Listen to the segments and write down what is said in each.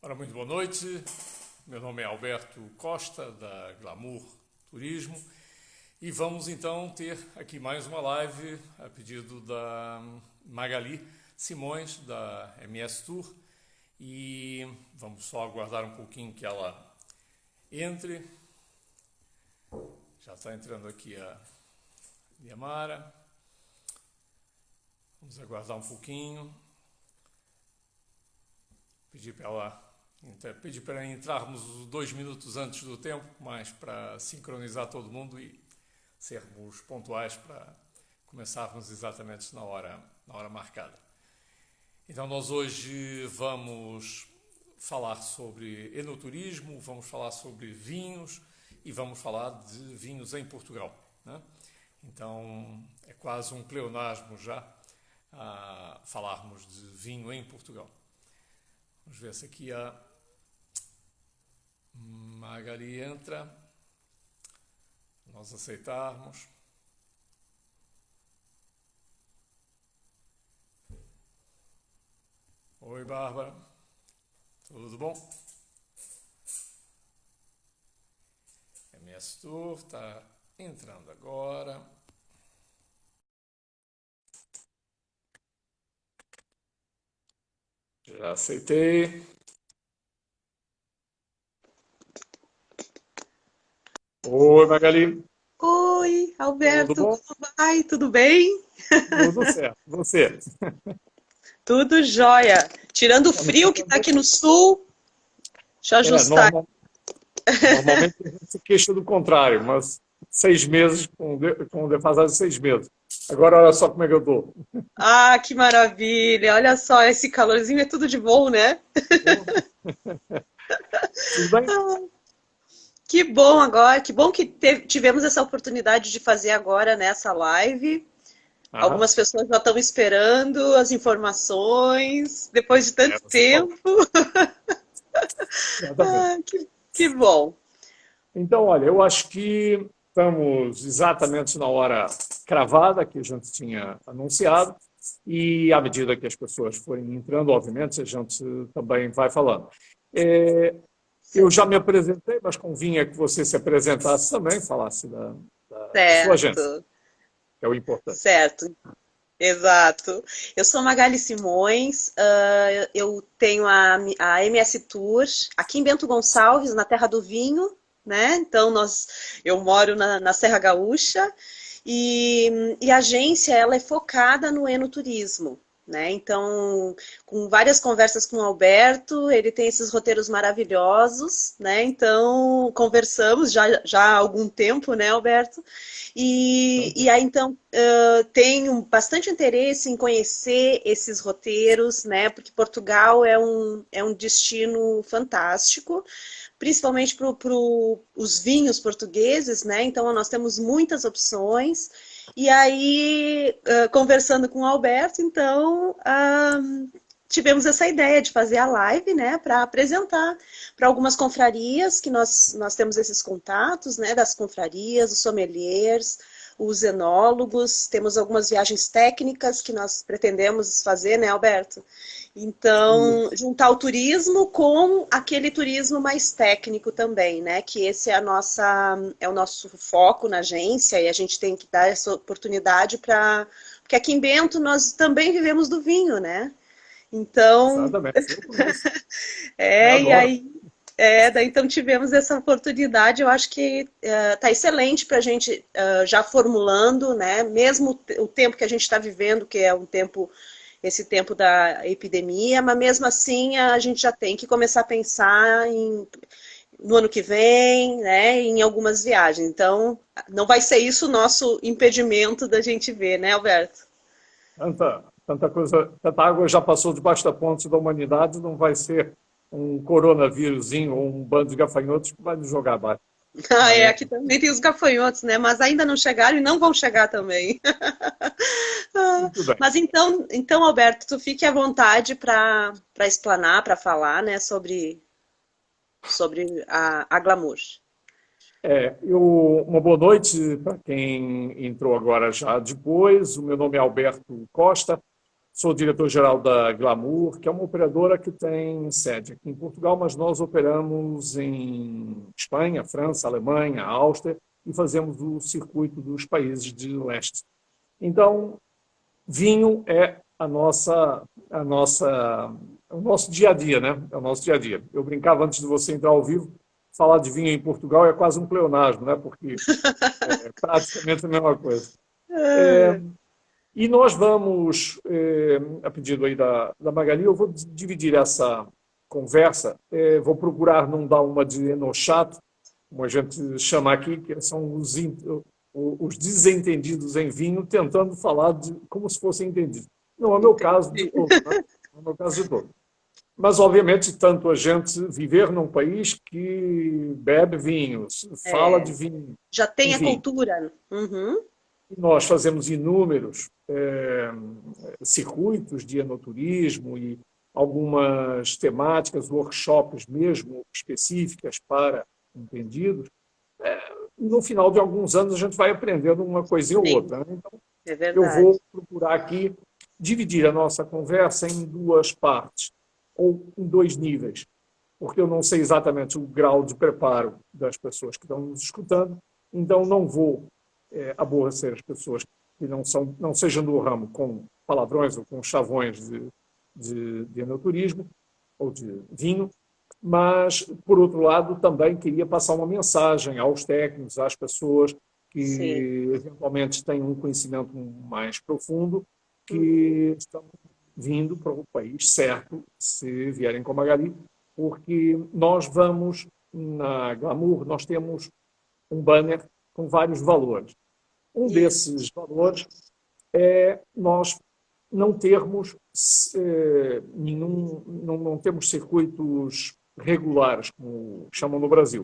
Ora, muito boa noite. Meu nome é Alberto Costa, da Glamour Turismo, e vamos então ter aqui mais uma live a pedido da Magali Simões, da MS Tour, e vamos só aguardar um pouquinho que ela entre. Já está entrando aqui a Diamara. Vamos aguardar um pouquinho. Pedir para entrarmos 2 minutos antes do tempo, mas para sincronizar todo mundo e sermos pontuais para começarmos exatamente na hora marcada. Então nós hoje vamos falar sobre enoturismo, vamos falar sobre vinhos e vamos falar de vinhos em Portugal, né? Então é quase um pleonasmo já a falarmos de vinho em Portugal. Vamos ver se aqui a Magali entra. Nós aceitarmos. Oi, Bárbara. Tudo bom? MS Tour está entrando agora. Já aceitei. Oi, Magali. Oi, Tudo Alberto, bom? como vai? Tudo bem? Tudo certo. Você? Tudo jóia. Tirando o Tá me frio que está escutando bem? aqui no sul, deixa eu É, ajustar. normalmente a gente se queixa do contrário, mas 6 meses, com defasagem de 6 meses. Agora olha só como é que eu estou. Ah, que maravilha! Olha só, esse calorzinho é tudo de bom, né? Tudo bem? Que bom agora, que bom que tivemos essa oportunidade de fazer agora nessa live. Aham. Algumas pessoas já estão esperando as informações, depois de É, tanto você falou. tempo. Exatamente. Ah, que bom. Então, olha, eu acho que estamos exatamente na hora cravada que a gente tinha anunciado e à medida que as pessoas forem entrando, obviamente, a gente também vai falando. É, eu já me apresentei, mas convinha que você se apresentasse também, falasse da sua agência, Certo, que é o importante. certo. Exato. Eu sou Magali Simões, eu tenho a MS Tour aqui em Bento Gonçalves, na Terra do Vinho, né? Então eu moro na Serra Gaúcha e a agência ela é focada no enoturismo, né? Então, com várias conversas com o Alberto, ele tem esses roteiros maravilhosos, né? Então, conversamos já há algum tempo, né, Alberto? E aí, então, tenho bastante interesse em conhecer esses roteiros, né? Porque Portugal é um destino fantástico, principalmente para os vinhos portugueses, né? Então, nós temos muitas opções. E aí, conversando com o Alberto, então, tivemos essa ideia de fazer a live, né, para apresentar para algumas confrarias que nós temos esses contatos, né, das confrarias, os sommeliers, os enólogos, temos algumas viagens técnicas que nós pretendemos fazer, né, Alberto? Então, Isso. juntar o turismo com aquele turismo mais técnico também, né? Que esse é o nosso foco na agência e a gente tem que dar essa oportunidade para, porque aqui em Bento nós também vivemos do vinho, né? Então, Exatamente, eu conheço. Eu é, e adoro. aí, daí então tivemos essa oportunidade, eu acho que está excelente para a gente já formulando, né? Mesmo o tempo que a gente está vivendo, que é esse tempo da epidemia, mas mesmo assim a gente já tem que começar a pensar no ano que vem, né? Em algumas viagens. Então, não vai ser isso o nosso impedimento da gente ver, né, Alberto? Tanta coisa, tanta água já passou debaixo da ponte da humanidade, não vai ser um coronavírusinho ou um bando de gafanhotos que vai nos jogar abaixo. Ah, Mas, aqui também tem os gafanhotos, né? Mas ainda não chegaram e não vão chegar também. Ah, muito bem. mas então, Alberto, tu fique à vontade para explanar, para falar, né, sobre a Glamour. Uma boa noite para quem entrou agora já depois. O meu nome é Alberto Costa, Sou diretor-geral da Glamour, que é uma operadora que tem sede aqui em Portugal, mas nós operamos em Espanha, França, Alemanha, Áustria e fazemos o circuito dos países de leste. Então, vinho é o nosso dia a dia, né? É o nosso dia a dia. Eu brincava antes de você entrar ao vivo, falar de vinho em Portugal é quase um pleonasmo, né? Porque é praticamente a mesma coisa. E nós vamos, a pedido aí da Magali, eu vou dividir essa conversa, vou procurar não dar uma de enochato, como a gente chama aqui, que são os desentendidos em vinho, tentando falar como se fossem entendidos. Não é o meu caso de todo, né? Não é o meu caso de todo. Mas, obviamente, tanto a gente viver num país que bebe vinhos, fala de vinho, Já tem a enfim, cultura. Uhum. nós fazemos inúmeros circuitos de enoturismo e algumas temáticas, workshops mesmo específicas para entendidos. No final de alguns anos a gente vai aprendendo uma coisinha ou Sim, outra, né? Então, é eu verdade. vou procurar aqui dividir a nossa conversa em duas partes, ou em dois níveis, porque eu não sei exatamente o grau de preparo das pessoas que estão nos escutando, então não vou aborrecer as pessoas que não sejam do ramo com palavrões ou com chavões de enoturismo ou de vinho, mas, por outro lado, também queria passar uma mensagem aos técnicos, às pessoas Sim. que eventualmente têm um conhecimento mais profundo, Uhum. que estão vindo para o país certo, se vierem com a Magali, porque nós vamos, na Glamour, nós temos um banner com vários valores. Um Isso. desses valores é nós não termos não temos circuitos regulares, como chamam no Brasil.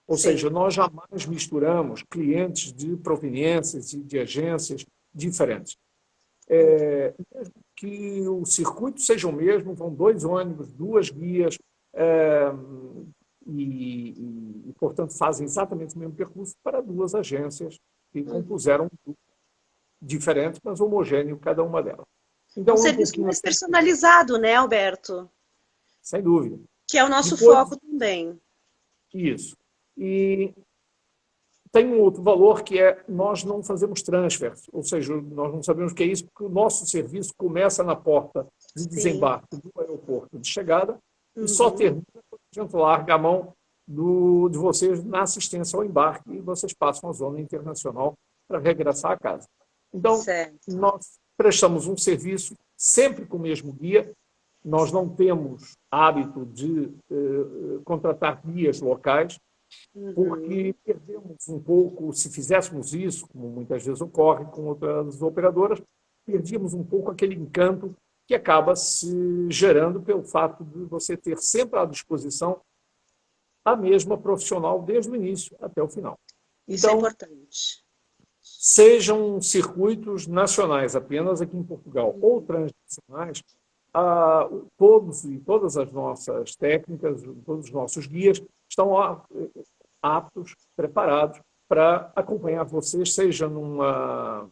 Ou Sim. seja, nós jamais misturamos clientes de proveniências e de agências diferentes. Que o circuito seja o mesmo, vão 2 ônibus, 2 guias, portanto, fazem exatamente o mesmo percurso para 2 agências que Uhum. compuseram um grupo diferente, mas homogêneo, cada uma delas. É um Então, é um serviço pouquinho mais assim, personalizado, né, Alberto? sem dúvida. Que é o nosso Depois, foco também. isso. E tem um outro valor que é nós não fazemos transfers, ou seja, nós não sabemos o que é isso, porque o nosso serviço começa na porta de Sim. desembarque do aeroporto de chegada e só Uhum. termina quando a gente larga a mão de vocês na assistência ao embarque e vocês passam a zona internacional para regressar a casa. Então, Certo. nós prestamos um serviço sempre com o mesmo guia, nós não temos hábito de contratar guias locais, Uhum. porque perdemos um pouco, se fizéssemos isso, como muitas vezes ocorre com outras operadoras, perdíamos um pouco aquele encanto que acaba se gerando pelo fato de você ter sempre à disposição a mesma profissional desde o início até o final. Isso é Então, importante. sejam circuitos nacionais apenas aqui em Portugal ou transnacionais, todos e todas as nossas técnicas, todos os nossos guias estão aptos, preparados para acompanhar vocês, seja numa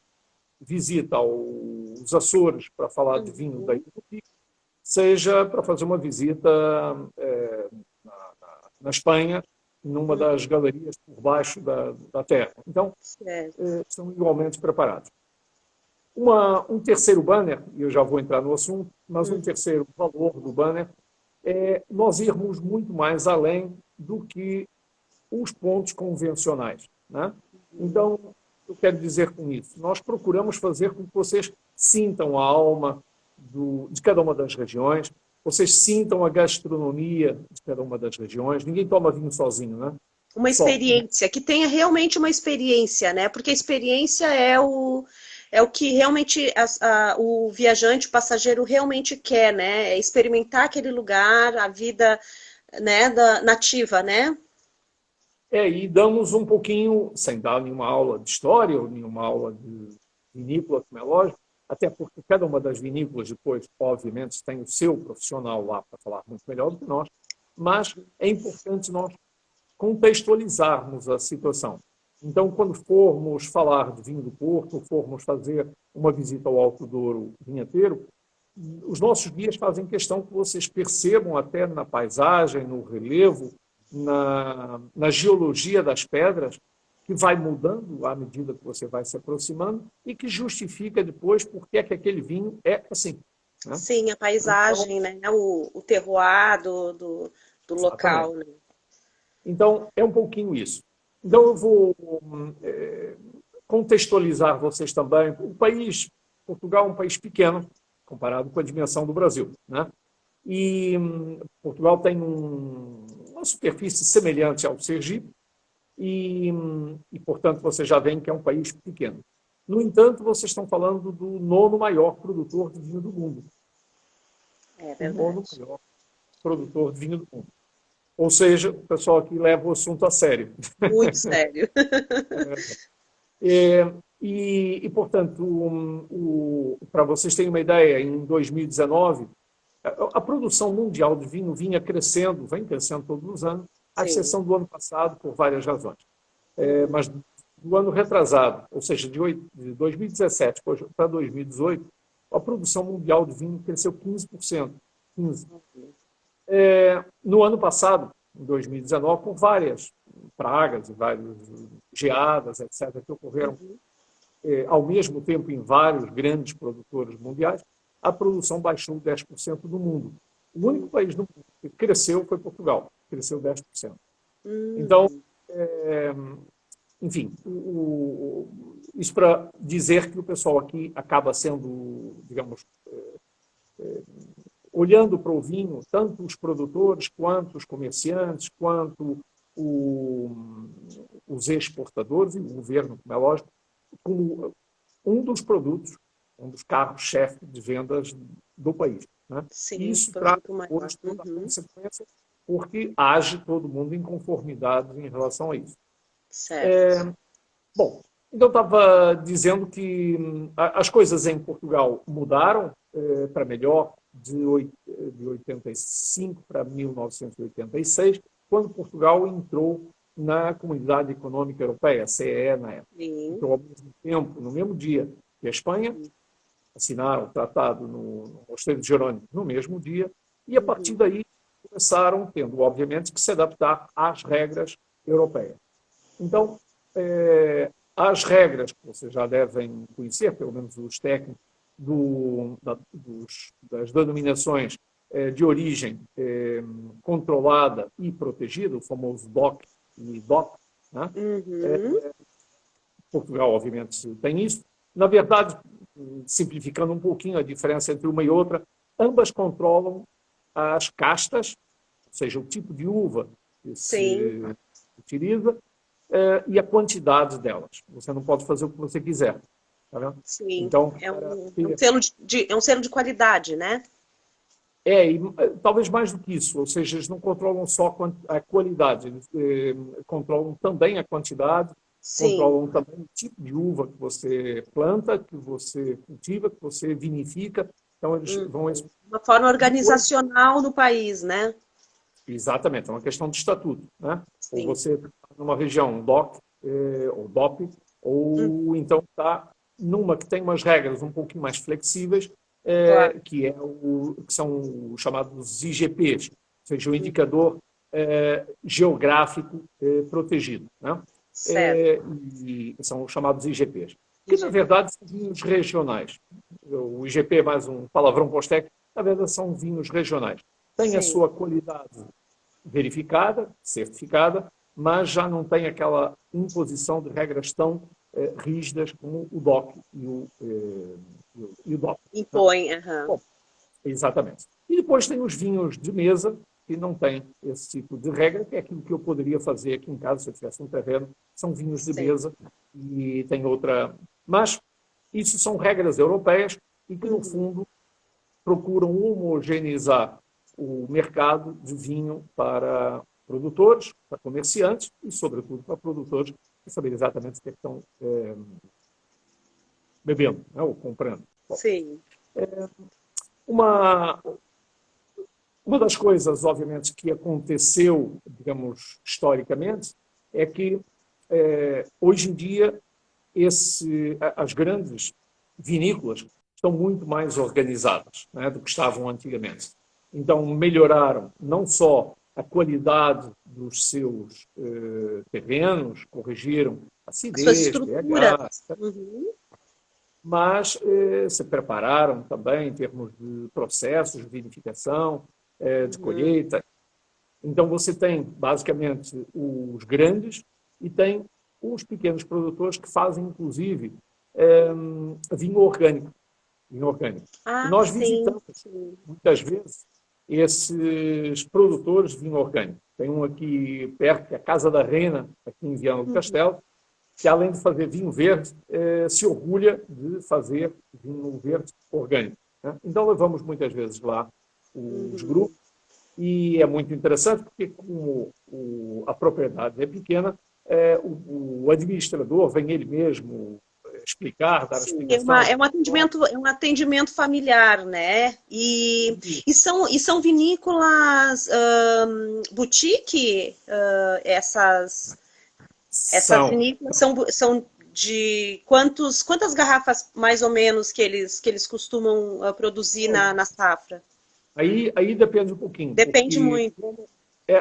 visita aos Açores para falar de vinho da Uhum. Ilha do Pico, seja para fazer uma visita na Espanha, numa Uhum. das galerias por baixo da terra. Então, Certo. são igualmente preparados. Um terceiro banner, e eu já vou entrar no assunto, mas um Uhum. terceiro valor do banner é nós irmos muito mais além do que os pontos convencionais, né? Uhum. Então, eu quero dizer com isso, nós procuramos fazer com que vocês sintam a alma de cada uma das regiões, vocês sintam a gastronomia de cada uma das regiões. Ninguém toma vinho sozinho, né? Uma Só. experiência, que tenha realmente uma experiência, né? Porque a experiência é o que realmente o viajante, o passageiro realmente quer, né? É experimentar aquele lugar, a vida, né, nativa, né? E damos um pouquinho, sem dar nenhuma aula de história ou nenhuma aula de vinícola, como é lógico, até porque cada uma das vinícolas depois, obviamente, tem o seu profissional lá para falar muito melhor do que nós, mas é importante nós contextualizarmos a situação. Então, quando formos falar de vinho do Porto, formos fazer uma visita ao Alto Douro vinheteiro, os nossos guias fazem questão que vocês percebam até na paisagem, no relevo, na geologia das pedras, que vai mudando à medida que você vai se aproximando e que justifica depois por que é que aquele vinho é assim. Né? Sim, a paisagem, Então, né? O terroir do local, exatamente. né? Então, é um pouquinho isso. Então, eu vou contextualizar vocês também. O país, Portugal é um país pequeno, comparado com a dimensão do Brasil. Né? E Portugal tem uma superfície semelhante ao Sergipe e, portanto, você já vê que é um país pequeno. No entanto, vocês estão falando do nono maior produtor de vinho do mundo. É O nono verdade. maior produtor de vinho do mundo. Ou seja, o pessoal aqui leva o assunto a sério. Muito sério. Portanto, para vocês terem uma ideia, em 2019, a produção mundial de vinho vinha crescendo, vem crescendo todos os anos, à Sim. exceção do ano passado, por várias razões. Mas do ano retrasado, ou seja, de 2017 para 2018, a produção mundial de vinho cresceu 15%. 15%. No ano passado, em 2019, com várias pragas e várias geadas, etc., que ocorreram ao mesmo tempo em vários grandes produtores mundiais, a produção baixou 10% do mundo. O único país do mundo que cresceu foi Portugal, cresceu 10%. Então, enfim, isso para dizer que o pessoal aqui acaba sendo, digamos, olhando para o vinho, tanto os produtores, quanto os comerciantes, quanto os exportadores e o governo, como é lógico, como um dos produtos, um dos carros-chefe de vendas do país. Né? E Sim, isso traz produto maior. hoje toda a consequência, porque age todo mundo em conformidade em relação a isso. Certo. Bom, então estava dizendo que as coisas em Portugal mudaram para melhor de 85 para 1986, quando Portugal entrou na Comunidade Econômica Europeia, CEE, na época. Sim. Então, ao mesmo tempo, no mesmo dia que a Espanha, assinaram o tratado no Mosteiro de Jerónimo no mesmo dia, e a partir daí começaram, tendo, obviamente, que se adaptar às regras europeias. Então, as regras que vocês já devem conhecer, pelo menos os técnicos, das denominações de origem controlada e protegida, o famoso DOC e DOP. Né? Portugal, obviamente, tem isso. Na verdade, simplificando um pouquinho a diferença entre uma e outra, ambas controlam as castas, ou seja, o tipo de uva que se utiliza, e a quantidade delas. Você não pode fazer o que você quiser. Tá vendo? Sim. Então, é um selo de qualidade, né? E talvez mais do que isso, ou seja, eles não controlam só a qualidade, eles controlam também a quantidade, controlam também o tipo de uva que você planta, que você cultiva, que você vinifica. Então, eles vão... Uma forma organizacional no país, né? Exatamente, é uma questão de estatuto. Né? Sim. Ou você está numa região DOC, ou DOP, ou então está numa que tem umas regras um pouquinho mais flexíveis, Claro. que são os chamados IGPs, ou seja, o indicador geográfico protegido. Né? E são os chamados IGPs. Que, na verdade, são vinhos regionais. O IGP é mais um palavrão pós-técnico, na verdade, são vinhos regionais. Tem a sua qualidade verificada, certificada, mas já não tem aquela imposição de regras tão rígidas como o DOC e o DOP. Impõe, Bom, exatamente. E depois tem os vinhos de mesa, que não têm esse tipo de regra, que é aquilo que eu poderia fazer aqui em casa, se eu tivesse um terreno, são vinhos de mesa e tem outra... Mas isso são regras europeias e que, no fundo, procuram homogeneizar o mercado de vinho para produtores, para comerciantes e, sobretudo, para produtores para saber exatamente o que é que estão bebendo, né, ou comprando. Bom, Sim. Uma das coisas, obviamente, que aconteceu, digamos, historicamente, é que, hoje em dia, as grandes vinícolas estão muito mais organizadas, né, do que estavam antigamente. Então, melhoraram não só a qualidade dos seus terrenos, corrigiram As suas acidez, estruturas. pH, Uhum. mas se prepararam também em termos de processos de vinificação, de colheita. Então, você tem, basicamente, os grandes e tem os pequenos produtores que fazem, inclusive, vinho orgânico. Vinho orgânico. E Ah, nós sim, visitamos, sim. muitas vezes, esses produtores de vinho orgânico. Tem um aqui perto, que é a Casa da Reina, aqui em Viana do Uhum. Castelo, que além de fazer vinho verde, se orgulha de fazer vinho verde orgânico, né? Então levamos muitas vezes lá os Uhum. grupos e é muito interessante porque como a propriedade é pequena, o administrador vem ele mesmo explicar, dar a Sim, explicação. é um atendimento familiar, né? E são vinícolas boutique, essas São. vinícolas são de quantas garrafas mais ou menos que eles costumam produzir na safra? Aí depende um pouquinho, Depende porque muito.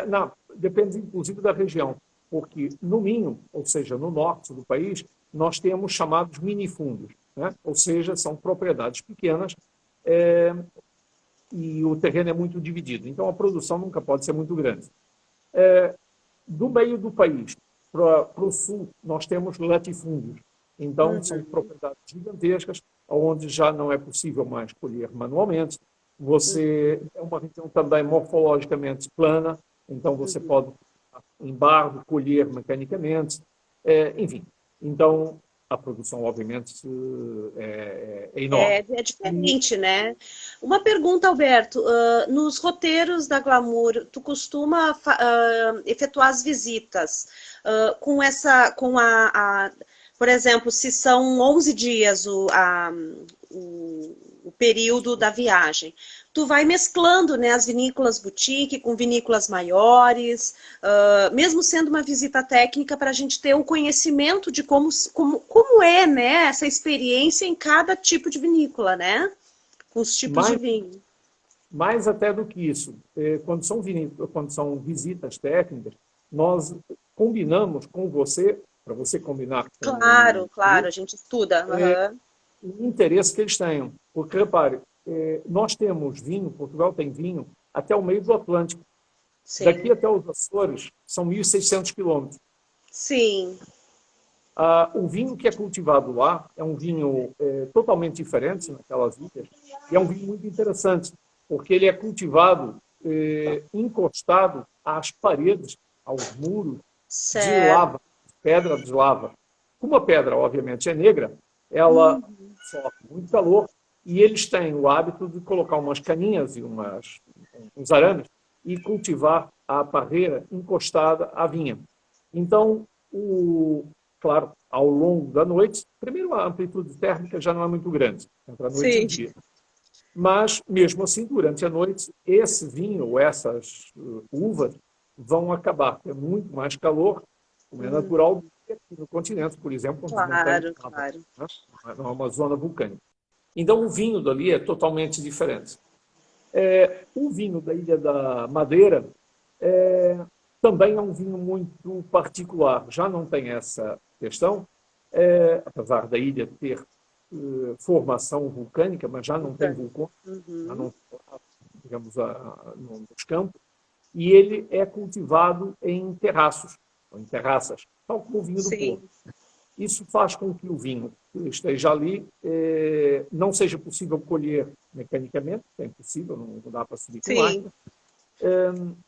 não, depende inclusive da região, porque no Minho, ou seja, no norte do país, nós temos chamados minifundos, né? Ou seja, são propriedades pequenas e o terreno é muito dividido, então a produção nunca pode ser muito grande. Do meio do país para o sul, nós temos latifúndios, então são Uhum, propriedades gigantescas, onde já não é possível mais colher manualmente. Você é uma região também morfologicamente plana, então você uhum. pode, em barro, colher mecanicamente, enfim. Então, a produção, obviamente, é enorme. É E diferente, né? Uma pergunta, Alberto. Nos roteiros da Glamour, tu costuma efetuar as visitas por exemplo, se são 11 dias o período da viagem, tu vai mesclando, né, as vinícolas boutique com vinícolas maiores, mesmo sendo uma visita técnica para a gente ter um conhecimento de como é, né, essa experiência em cada tipo de vinícola, né? Com os tipos de mais, vinho. mais até do que isso, quando são visitas técnicas, nós combinamos com você, para você combinar com Claro, o claro, a gente estuda. Aham. o interesse que eles tenham. Porque, repare, nós temos vinho, Portugal tem vinho, até o meio do Atlântico. Daqui Sim, até os Açores são 1.600 quilômetros. sim. O vinho que é cultivado lá é um vinho totalmente diferente naquelas ilhas, e é um vinho muito interessante, porque ele é cultivado encostado às paredes, aos muros de Certo. lava, pedra de lava. Como a pedra, obviamente, é negra, ela Hum, sofre muito calor e eles têm o hábito de colocar umas caninhas e uns arames e cultivar a parreira encostada à vinha. Então, claro, ao longo da noite, primeiro a amplitude térmica já não é muito grande, entre a noite e o sim. dia. Mas, mesmo assim, durante a noite, esse vinho ou essas uvas vão acabar tendo muito mais calor, como é natural, do que aqui no continente, por exemplo, onde não tem Claro, nada, claro. né? Não é uma zona vulcânica. Então, o vinho dali é totalmente diferente. O vinho da Ilha da Madeira também é um vinho muito particular. Já não tem essa questão, apesar da ilha ter formação vulcânica, mas já não tem Bacana. vulcão, já Uhum. não, digamos, nos campos, e ele é cultivado em terraços, ou em terraças, tal como o vinho do Porto. Sim, Isso faz com que o vinho que esteja ali não seja possível colher mecanicamente, é impossível, não dá para subir com sim. máquina,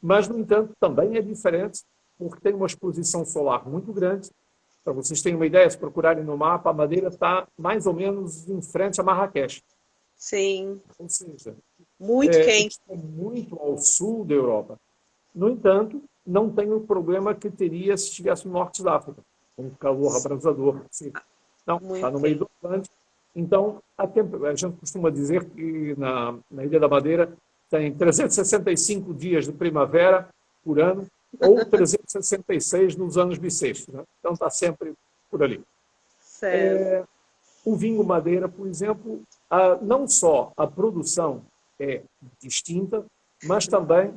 mas, no entanto, também é diferente porque tem uma exposição solar muito grande. Para vocês terem uma ideia, se procurarem no mapa, a Madeira está mais ou menos em frente a Marrakech. Sim. Ou seja, Muito quente. está muito ao sul da Europa. No entanto, não tem o problema que teria se estivesse no norte da África, com um calor abrasador. Sim. Não, está Muito no meio quente. do Atlântico. Então, a gente costuma dizer que na Ilha da Madeira tem 365 dias de primavera por ano, ou 366 nos anos bissextos, né? Então está sempre por ali. Certo. O vinho Madeira, por exemplo, não só a produção é distinta, mas também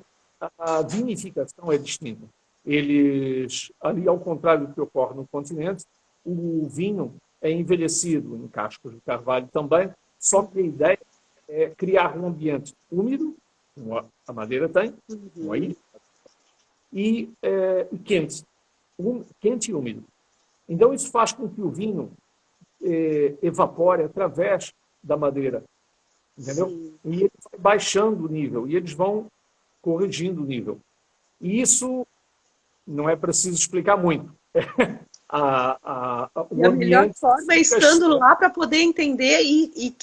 a vinificação é distinta. Eles, ali ao contrário do que ocorre no continente, o vinho é envelhecido em cascos de carvalho também, só que a ideia é criar um ambiente úmido, como a madeira tem, como aí, e quente, quente e úmido. Então isso faz com que o vinho evapore através da madeira, entendeu? Sim. E ele vai baixando o nível, e eles vão corrigindo o nível. E isso não é preciso explicar muito. E a melhor forma é estando lá para poder entender e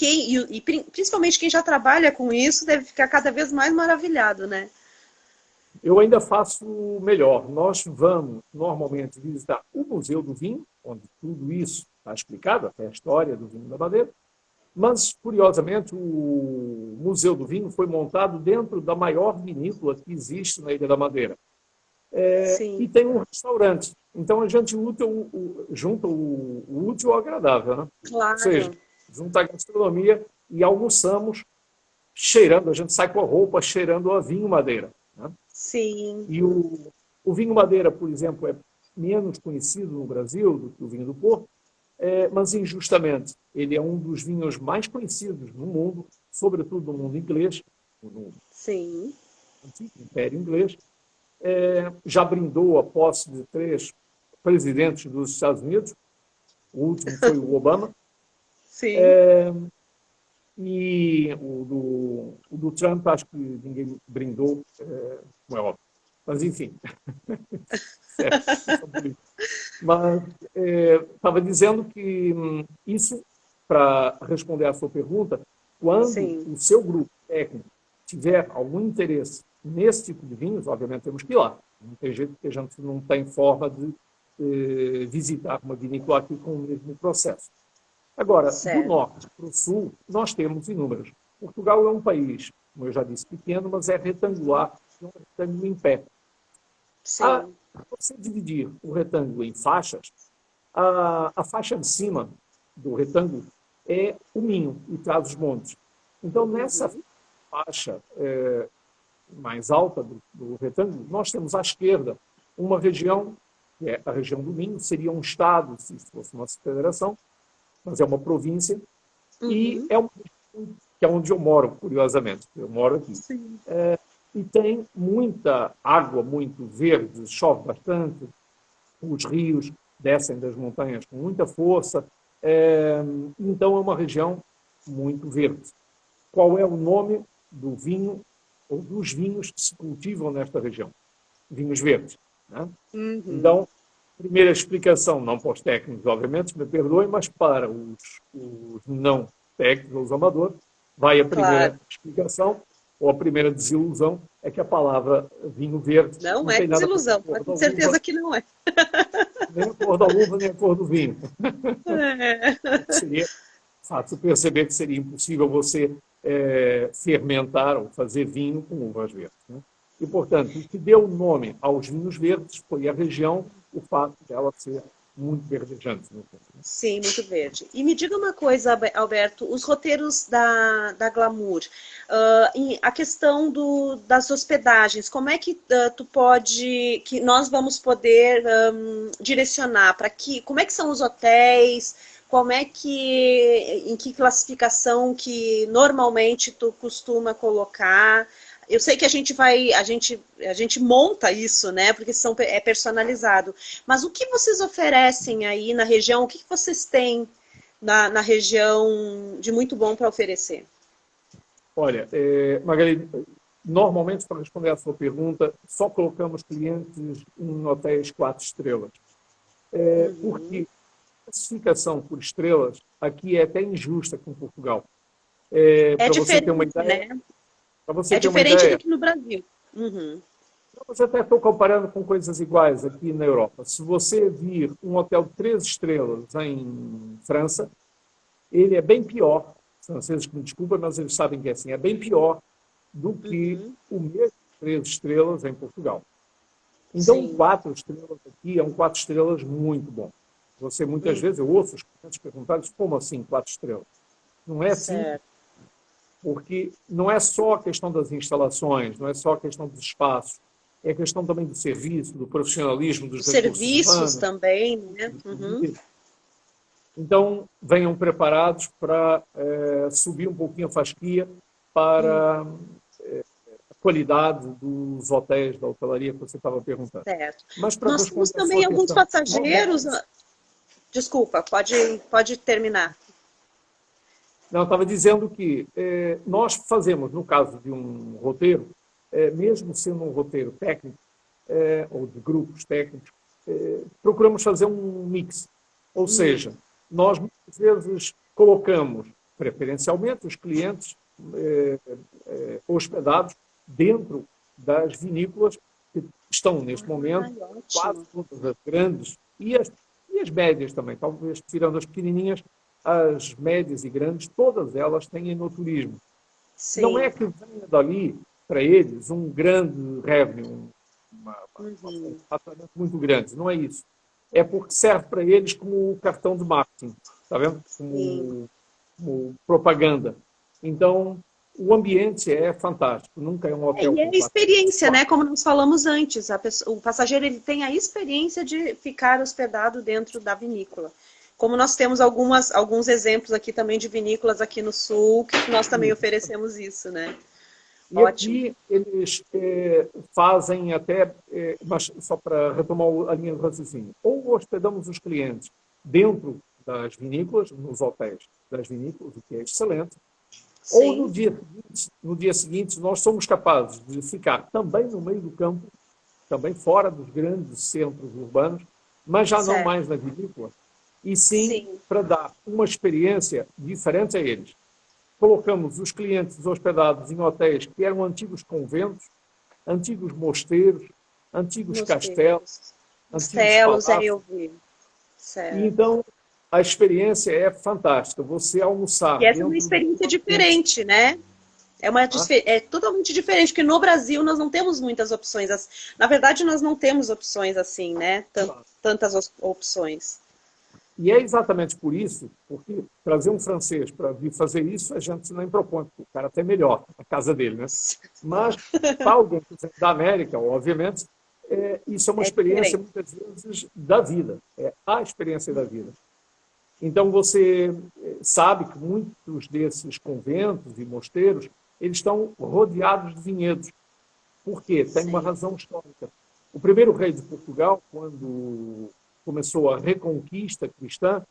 principalmente quem já trabalha com isso deve ficar cada vez mais maravilhado, né? Eu ainda faço melhor. Nós vamos normalmente visitar o Museu do Vinho, onde tudo isso está explicado, até a história do vinho da madeira, mas, curiosamente, o Museu do Vinho foi montado dentro da maior vinícola que existe na Ilha da Madeira. E tem um restaurante. Então, a gente junta o útil ao agradável, né? Claro. Ou seja, junta a gastronomia e almoçamos cheirando, a gente sai com a roupa cheirando a vinho madeira. Né? Sim. E o vinho madeira, por exemplo, é menos conhecido no Brasil do que o vinho do Porto, mas injustamente. Ele é um dos vinhos mais conhecidos no mundo, sobretudo no mundo inglês, no antigo Império Inglês. Já brindou a posse de 3 presidentes dos Estados Unidos. O último foi o Obama. Sim. E o do Trump, acho que ninguém brindou, como é óbvio. Mas, enfim. Mas estava dizendo que isso, para responder à sua pergunta, quando o seu grupo técnico tiver algum interesse nesse tipo de vinhos, obviamente temos que ir lá. Não tem jeito, porque a gente não tem forma de visitar uma vinícola aqui com o mesmo processo. Agora, do norte para o sul, nós temos inúmeros. Portugal é um país, como eu já disse, pequeno, mas é retangular, é um retângulo em pé. Para você dividir o retângulo em faixas, a faixa de cima do retângulo é o Minho e Trás-os-Montes. Então, nessa faixa mais alta do retângulo, nós temos à esquerda uma região, que é a região do Minho, seria um estado, se fosse uma federação, mas é uma província, e é uma região que é onde eu moro, curiosamente. Eu moro aqui. E tem muita água, muito verde, chove bastante, os rios descem das montanhas com muita força, então é uma região muito verde. Qual é o nome do vinho ou dos vinhos que se cultivam nesta região? Vinhos verdes. Né? Então, primeira explicação, não para os técnicos, obviamente, me perdoem, mas para os não técnicos, os amadores, vai a primeira explicação, ou a primeira desilusão, é que a palavra vinho verde... Não é desilusão, com certeza que não é. Nem a cor da uva, nem a cor do vinho. Seria fácil perceber que seria impossível você fermentar ou fazer vinho com uvas verdes. Né? E, portanto, o que deu o nome aos vinhos verdes foi a região, o fato dela ser muito verdejante. Sim, muito verde. E me diga uma coisa, Alberto, os roteiros da Glamour, a questão das hospedagens, como é que que nós vamos poder direcionar para como é que são os hotéis, em que classificação que normalmente tu costuma colocar? Eu sei que a gente monta isso, né? Porque é personalizado. Mas o que vocês oferecem aí na região? O que vocês têm na região de muito bom para oferecer? Olha, Magali, normalmente, para responder à sua pergunta, só colocamos clientes em hotéis 4 estrelas. Porque a classificação por estrelas aqui é até injusta com Portugal. Para você ter uma ideia, né? É diferente do que no Brasil. Mas até estou comparando com coisas iguais aqui na Europa. Se você vir um hotel de 3 estrelas em França, ele é bem pior, os franceses que me desculpem, mas eles sabem que é assim, é bem pior do que o mesmo 3 estrelas em Portugal. Então, 4 estrelas aqui é um 4 estrelas muito bom. Você, muitas vezes, eu ouço os clientes perguntarem como assim 4 estrelas? Não é simples, certo. porque não é só a questão das instalações, não é só a questão dos espaços, é a questão também do serviço, do profissionalismo, dos Os recursos serviços humanos. também, né? Uhum. Então, venham preparados para subir um pouquinho a fasquia para a qualidade dos hotéis, da hotelaria que você estava perguntando. Certo. Mas para Nós temos responder a também sua alguns questão, passageiros. Desculpa, pode terminar. não, eu estava dizendo que nós fazemos, no caso de um roteiro, mesmo sendo um roteiro técnico, ou de grupos técnicos, procuramos fazer um mix. Ou seja, nós muitas vezes colocamos, preferencialmente, os clientes hospedados dentro das vinícolas que estão, neste momento, Ai, quase ótimo. todas as grandes e as médias também, talvez tirando as pequenininhas, as médias e grandes, todas elas têm enoturismo. Não é Sim. que venha dali, para eles, um grande revenue, um Uhum. faturamento muito grande. Não é isso. É porque serve para eles como cartão de marketing, está vendo? Sim. Como propaganda. Então, o ambiente é fantástico. Nunca é um hotel E é com a quatro. experiência, né? Como nós falamos antes, o passageiro ele tem a experiência de ficar hospedado dentro da vinícola. Como nós temos alguns exemplos aqui também de vinícolas aqui no sul, que nós também oferecemos isso, né? E Ótimo. aqui eles fazem até, mas só para retomar a linha do raciocínio, ou hospedamos os clientes dentro das vinícolas, nos hotéis das vinícolas, o que é excelente, ou Sim, no dia seguinte nós somos capazes de ficar também no meio do campo, também fora dos grandes centros urbanos, mas já não certo. mais na vinícola, e sim Sim, para dar uma experiência diferente a eles. Colocamos os clientes hospedados em hotéis que eram antigos conventos, antigos mosteiros, antigos castelos, mosteiros. antigos Castelos, eu palácios. vi. E Certo. então a experiência é fantástica. Você E almoçar essa é uma dentro de um experiência ambiente, diferente, né? tá? É totalmente diferente, porque no Brasil nós não temos muitas opções. Na verdade, nós não temos opções assim, né? Tantas opções. E é exatamente por isso, porque trazer um francês para vir fazer isso, a gente nem propõe, porque o cara até melhor a casa dele, né? Mas para alguém que vem da América, obviamente, isso é uma É experiência, diferente. muitas vezes, da vida. É a experiência da vida. Então, você sabe que muitos desses conventos e mosteiros, eles estão rodeados de vinhedos. Por quê? Tem uma Sim. razão histórica. O primeiro rei de Portugal, quando começou a reconquista cristã,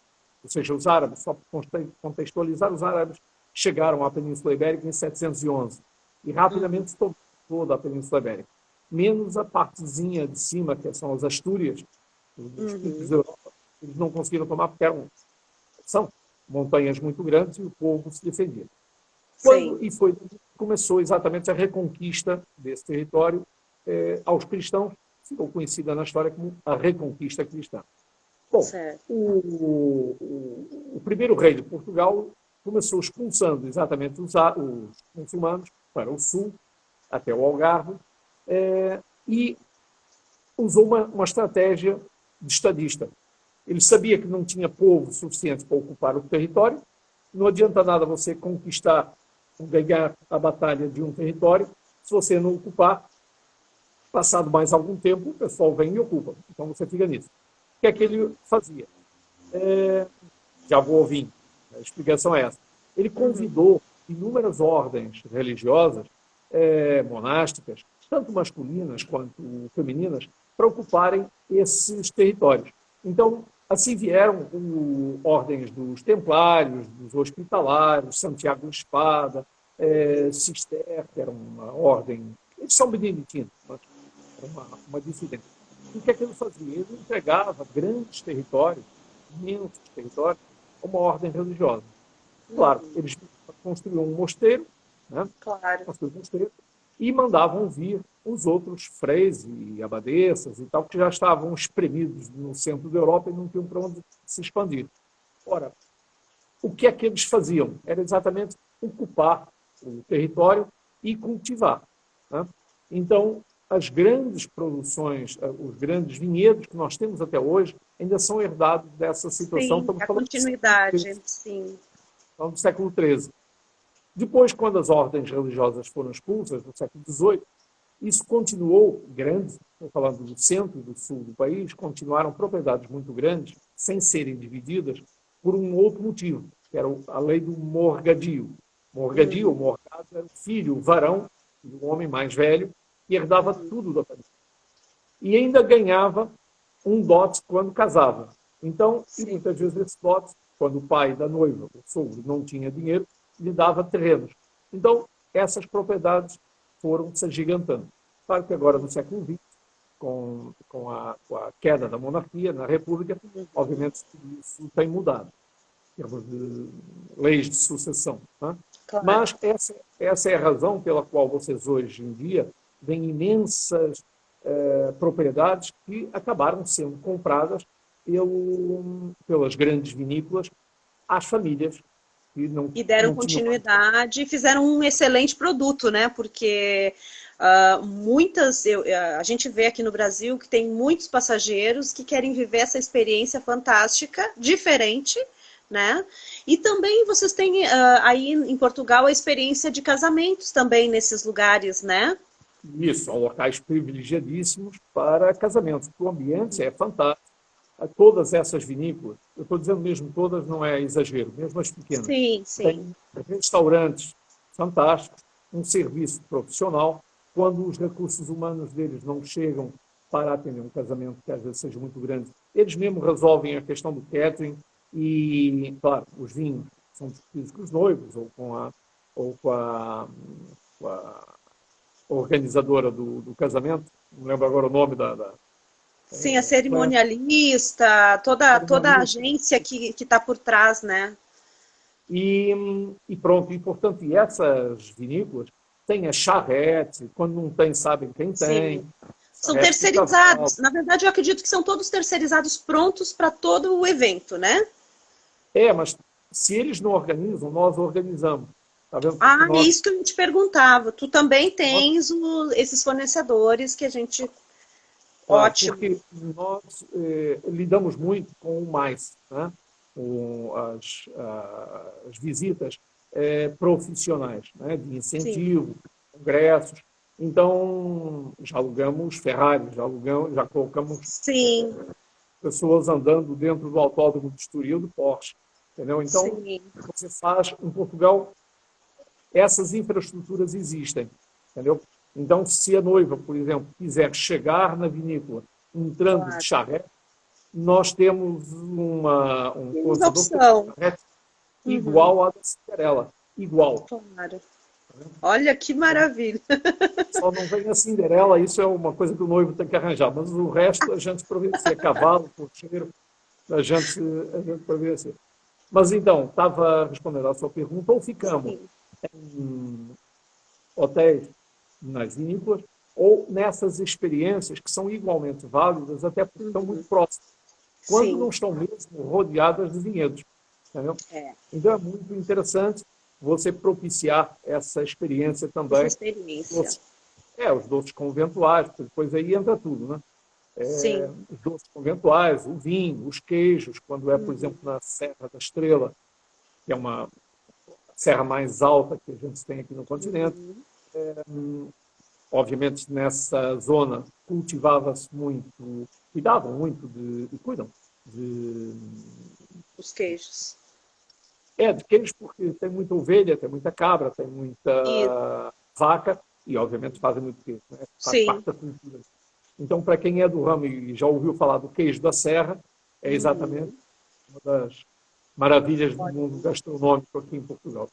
ou seja, os árabes, só para contextualizar, os árabes chegaram à Península Ibérica em 711 e rapidamente tomaram toda a Península Ibérica, menos a partezinha de cima, que são as Astúrias, os picos da Europa, eles não conseguiram tomar porque são montanhas muito grandes e o povo se defendia. Sim. E foi começou exatamente a reconquista desse território aos cristãos, ficou conhecida na história como a Reconquista Cristã. Bom, Certo. o primeiro rei de Portugal começou expulsando exatamente os muçulmanos para o sul, até o Algarve, e usou uma estratégia de estadista. Ele sabia que não tinha povo suficiente para ocupar o território, não adianta nada você conquistar ou ganhar a batalha de um território se você não ocupar. Passado mais algum tempo, o pessoal vem e ocupa. Então você fica nisso. O que é que ele fazia? Já vou ouvindo. A explicação é essa. Ele convidou inúmeras ordens religiosas, monásticas, tanto masculinas quanto femininas, para ocuparem esses territórios. Então, assim vieram ordens dos templários, dos hospitalários, Santiago de Espada, Cister, que era uma ordem, eles são beneditinos, mas era uma dissidência. E o que é que ele fazia? Ele entregava grandes territórios, imensos territórios, a uma ordem religiosa. Claro, eles construíam um mosteiro, né? Claro. Construíam um mosteiro, e mandavam vir os outros freis e abadesas e tal, que já estavam espremidos no centro da Europa e não tinham para onde se expandir. Ora, o que é que eles faziam? Era exatamente ocupar o território e cultivar, né? Então, as grandes produções, os grandes vinhedos que nós temos até hoje, ainda são herdados dessa situação. Sim, Estamos a falando de continuidade, sim. então, do século XIII. Depois, quando as ordens religiosas foram expulsas, no século XVIII, isso continuou grande, estou falando do centro e do sul do país, continuaram propriedades muito grandes, sem serem divididas, por um outro motivo, que era a lei do morgadio. Morgadio, ou morgado, era o filho, o varão, do homem mais velho, que herdava tudo da família. E ainda ganhava um dote quando casava. Então, e muitas vezes esse dote, quando o pai da noiva, o sogro, não tinha dinheiro, lhe dava terrenos. Então, essas propriedades foram se agigantando. Claro que agora, no século XX, com a queda da monarquia na República, obviamente isso tem mudado, em termos de leis de sucessão. Né? Claro. Mas essa é a razão pela qual vocês hoje em dia têm imensas propriedades que acabaram sendo compradas pelas grandes vinícolas às famílias. E deram continuidade e fizeram um excelente produto, né? Porque a gente vê aqui no Brasil que tem muitos passageiros que querem viver essa experiência fantástica, diferente, né? E também vocês têm aí em Portugal a experiência de casamentos também nesses lugares, né? Isso, são locais privilegiadíssimos para casamentos. O ambiente é fantástico. Todas essas vinícolas, eu estou dizendo mesmo todas, não é exagero, mesmo as pequenas. Sim, sim. Tem restaurantes fantásticos, um serviço profissional. Quando os recursos humanos deles não chegam para atender um casamento que às vezes seja muito grande, eles mesmo resolvem a questão do catering e, claro, os vinhos são discutidos com os noivos ou com a organizadora do casamento, não lembro agora o nome da Sim, a cerimonialista, toda a agência que está por trás, né? E pronto, e portanto, e essas vinícolas têm a charrete, quando não tem, sabem quem tem. Sim. São terceirizados. Na verdade, eu acredito que são todos terceirizados prontos para todo o evento, né? Mas se eles não organizam, nós organizamos. Tá vendo? É isso que eu te perguntava. Tu também tens esses fornecedores que a gente... Ótimo. Porque nós lidamos muito com o mais, né? Com as visitas profissionais, né? De incentivo, sim, congressos. Então, já alugamos Ferrari, já colocamos, sim, pessoas andando dentro do autódromo de Estoril do Porsche. Entendeu? Então, sim, você faz, em Portugal, essas infraestruturas existem. Entendeu? Então, se a noiva, por exemplo, quiser chegar na vinícola entrando, claro, de charrete, nós temos um fornecedor de charrete igual à da Cinderela. Igual. Claro. Olha que maravilha. Só não vem a Cinderela, isso é uma coisa que o noivo tem que arranjar, mas o resto a gente providencia. Cavalo, cocheiro, a gente providencia. Mas então, estava respondendo à sua pergunta, ou ficamos em hotéis nas vinícolas, ou nessas experiências que são igualmente válidas, até porque estão muito próximas, quando, sim, não estão mesmo rodeadas de vinhedos. Entendeu? Então é muito interessante você propiciar essa experiência também. Essa experiência. Os doces conventuais, porque depois aí entra tudo, né? Sim. Os doces conventuais, o vinho, os queijos, quando é, por exemplo, na Serra da Estrela, que é uma serra mais alta que a gente tem aqui no continente. Obviamente, nessa zona cultivava-se muito, cuidavam muito cuidam de... Os queijos. De queijos, porque tem muita ovelha, tem muita cabra, tem muita vaca, e obviamente fazem muito queijo, né? Faz parte da cultura. Então, para quem é do ramo e já ouviu falar do queijo da serra, é exatamente uma das maravilhas do mundo gastronômico aqui em Portugal.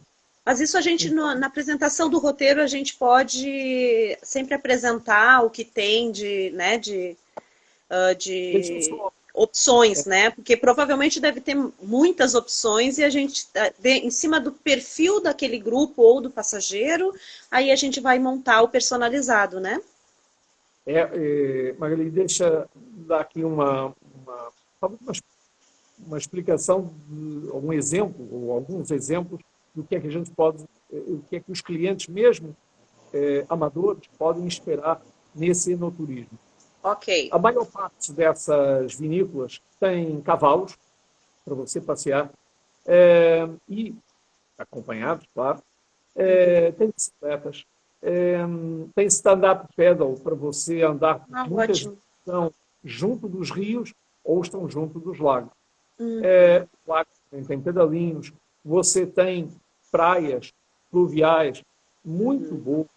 Mas isso a gente, na apresentação do roteiro, a gente pode sempre apresentar o que tem de opções, né? Porque provavelmente deve ter muitas opções e a gente, em cima do perfil daquele grupo ou do passageiro, aí a gente vai montar o personalizado, né? Magali, deixa dar aqui uma explicação, um exemplo, ou alguns exemplos do que é que a gente pode, o que é que os clientes, mesmo amadores, podem esperar nesse enoturismo. Ok. A maior parte dessas vinícolas tem cavalos para você passear e acompanhados, claro. Tem bicicletas, tem stand-up paddle para você andar. Muitas Ótimo. estão junto dos rios ou estão junto dos lagos. Lagos tem pedalinhos, você tem praias fluviais muito boas,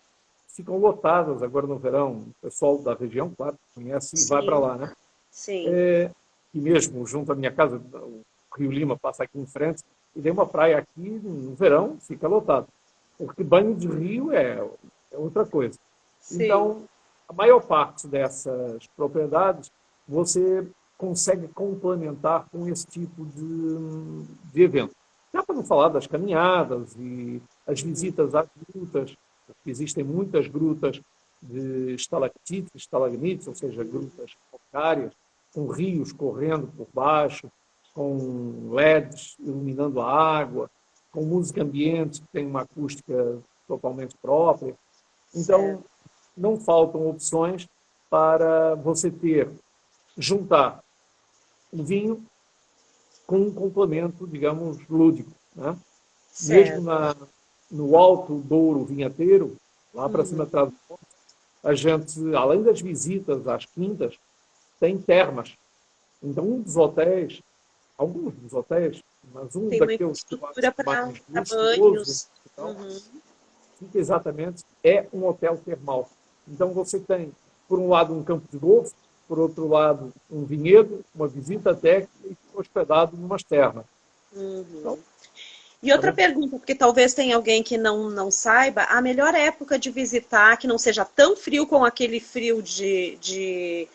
ficam lotadas agora no verão. O pessoal da região, claro, conhece e vai para lá, né? Sim. E mesmo junto à minha casa, o Rio Lima passa aqui em frente, e tem uma praia aqui, no verão, fica lotado. Porque banho de rio é outra coisa. Sim. Então, a maior parte dessas propriedades você consegue complementar com esse tipo de evento. Já para não falar das caminhadas e as visitas às grutas, porque existem muitas grutas de estalactites, estalagmites, ou seja, grutas calcárias, com rios correndo por baixo, com LEDs iluminando a água, com música ambiente que tem uma acústica totalmente própria. Então, não faltam opções para você juntar o vinho com um complemento, digamos, lúdico, né? Mesmo no Alto Douro Vinheteiro, lá para cima atrás do ponte, a gente, além das visitas às quintas, tem termas. Então, alguns dos hotéis, mas um tem uma daqueles que eu infraestrutura acho mais para luxuoso, banhos. então, fica exatamente, é um hotel termal. Então, você tem, por um lado, um campo de golfe, por outro lado, um vinhedo, uma visita técnica e hospedado em umas termas. Então, E outra pergunta, porque talvez tenha alguém que não saiba, a melhor época de visitar, que não seja tão frio como aquele frio que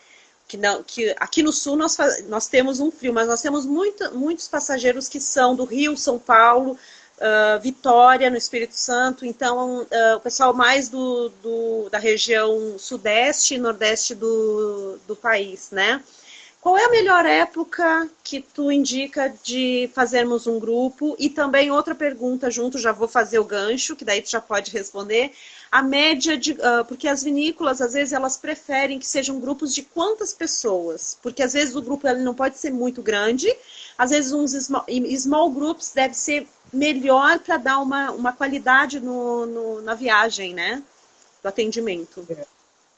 aqui no sul nós temos um frio, mas nós temos muitos passageiros que são do Rio, São Paulo, Vitória, no Espírito Santo, então o pessoal mais da região sudeste e nordeste do país, né? Qual é a melhor época que tu indica de fazermos um grupo? E também outra pergunta junto, já vou fazer o gancho, que daí tu já pode responder. A média porque as vinícolas, às vezes, elas preferem que sejam grupos de quantas pessoas? Porque às vezes o grupo ele não pode ser muito grande, às vezes uns small groups deve ser melhor para dar uma qualidade na viagem, né? Do atendimento.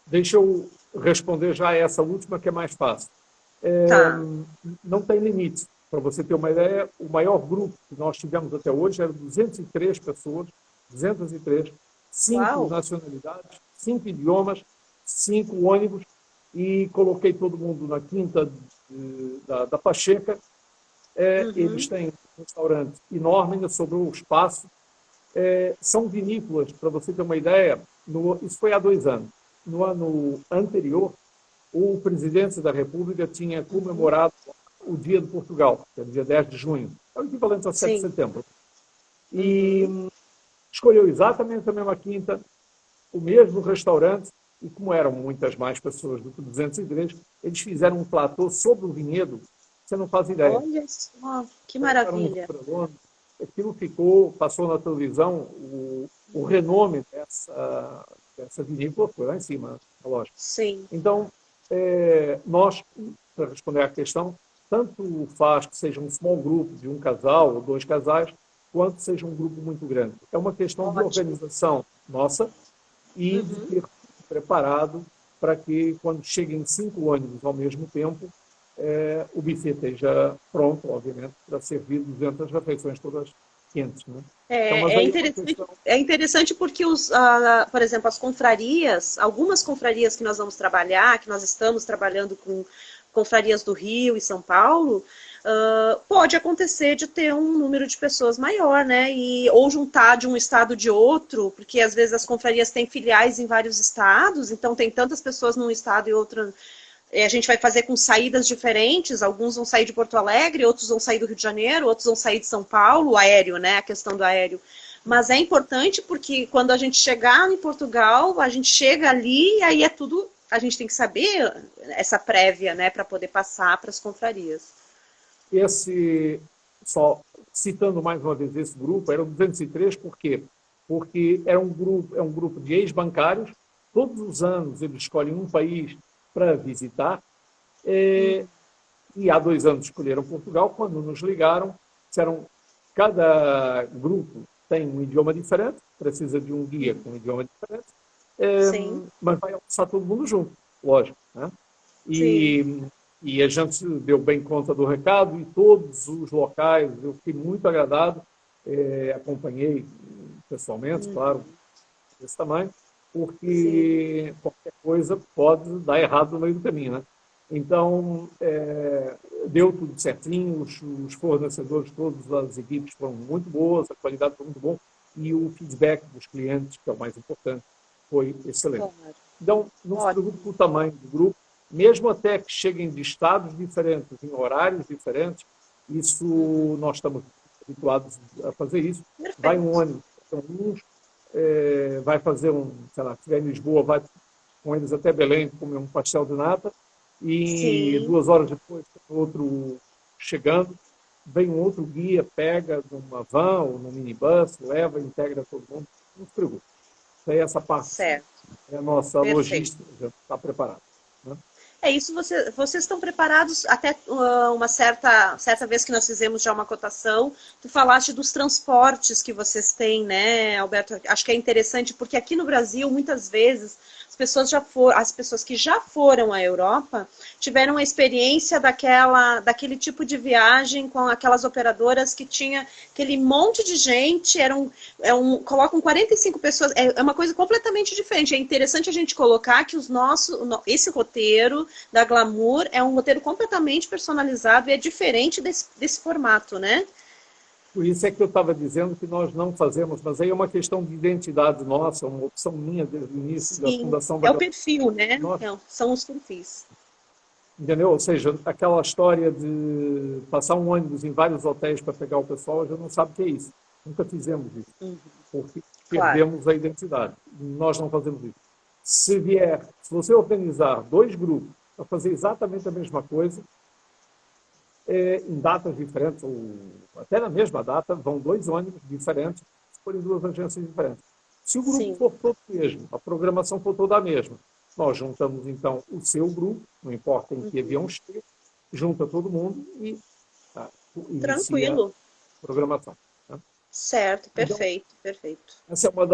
Deixa eu responder já essa última, que é mais fácil. Tá. Não tem limite. Para você ter uma ideia, o maior grupo que nós tivemos até hoje era 203 pessoas, 203, 5 nacionalidades, 5 idiomas, 5 ônibus, e coloquei todo mundo na quinta da Pacheca. Eles têm um restaurante enorme, ainda sobrou espaço. São vinícolas, para você ter uma ideia, isso foi há 2 anos. No ano anterior, o presidente da República tinha comemorado o Dia de Portugal, que é o dia 10 de junho, é o equivalente a 7 de setembro. E escolheu exatamente a mesma quinta, o mesmo restaurante, e como eram muitas mais pessoas do que 203, eles fizeram um platô sobre o vinhedo, você não faz ideia. Olha só, que maravilha. Aquilo passou na televisão, o renome dessa vinícola foi lá em cima, na loja. Sim. Então, nós, para responder à questão, tanto faz que seja um small group de um casal ou 2 casais, quanto seja um grupo muito grande. É uma questão de organização nossa e de ter preparado para que, quando cheguem 5 ônibus ao mesmo tempo, o buffet esteja pronto, obviamente, para servir 200 refeições todas quentes. Né? É interessante porque, por exemplo, as confrarias, algumas confrarias que nós vamos trabalhar, que nós estamos trabalhando com confrarias do Rio e São Paulo, pode acontecer de ter um número de pessoas maior, né? Ou juntar de um estado de outro, porque às vezes as confrarias têm filiais em vários estados, então tem tantas pessoas num estado e outra. A gente vai fazer com saídas diferentes, alguns vão sair de Porto Alegre, outros vão sair do Rio de Janeiro, outros vão sair de São Paulo, o aéreo, né? A questão do aéreo. Mas é importante porque quando a gente chegar em Portugal, a gente chega ali e aí é tudo, a gente tem que saber essa prévia, né? Para poder passar para as confrarias. Só citando mais uma vez esse grupo, era o 203, por quê? Porque é um grupo de ex-bancários, todos os anos eles escolhem um país para visitar, e há 2 anos escolheram Portugal. Quando nos ligaram, disseram cada grupo tem um idioma diferente, precisa de um guia com um idioma diferente, Sim, mas vai almoçar todo mundo junto, lógico, né? sim. E a gente deu bem conta do recado e todos os locais, eu fiquei muito agradado, acompanhei pessoalmente, claro, Uhum. desse tamanho, Sim, porque qualquer coisa pode dar errado no meio do caminho, né? Então, deu tudo certinho, os fornecedores, todas as equipes foram muito boas, a qualidade foi muito boa e o feedback dos clientes, que é o mais importante, foi excelente. claro. Então, não se preocupe com Ótimo. o tamanho do grupo, mesmo até que cheguem de estados diferentes, em horários diferentes, isso nós estamos habituados a fazer isso. Vai um Perfeito. ônibus, são uns, vai fazer sei lá, se estiver em Lisboa, vai com eles até Belém comer um pastel de nata, e Sim. 2 horas depois tem outro chegando, vem um outro guia, pega numa van ou num minibus, leva, integra todo mundo. Não se preocupe. Daí essa parte Certo. é a nossa Perfeito. logística, já está preparada. Né? É isso, vocês estão preparados até uma certa vez que nós fizemos já uma cotação, tu falaste dos transportes que vocês têm, né, Alberto? Acho que é interessante porque aqui no Brasil, muitas vezes, as pessoas que já foram à Europa tiveram a experiência daquele tipo de viagem com aquelas operadoras que tinha aquele monte de gente, colocam 45 pessoas, é uma coisa completamente diferente. É interessante a gente colocar que esse roteiro da Glamour é um roteiro completamente personalizado e é diferente desse formato, né? Por isso é que eu estava dizendo que nós não fazemos, mas aí é uma questão de identidade nossa, uma opção minha desde o início da Sim, fundação da é o Gama. perfil, né? Nós, São os perfis. entendeu? Ou seja, aquela história de passar um ônibus em vários hotéis para pegar o pessoal, já não sabe o que é isso. Nunca fizemos isso, Uhum, porque claro. perdemos a identidade. Nós não fazemos isso. Se você organizar 2 grupos para fazer exatamente a mesma coisa, em datas diferentes, ou até na mesma data, vão 2 ônibus diferentes, se forem 2 agências diferentes. Se o grupo Sim. for todo mesmo, a programação for toda a mesma, nós juntamos então o seu grupo, não importa em que avião Uhum. esteja, junta todo mundo e inicia a Tranquilo. programação. Né? Certo, Então, perfeito, perfeito. essa é uma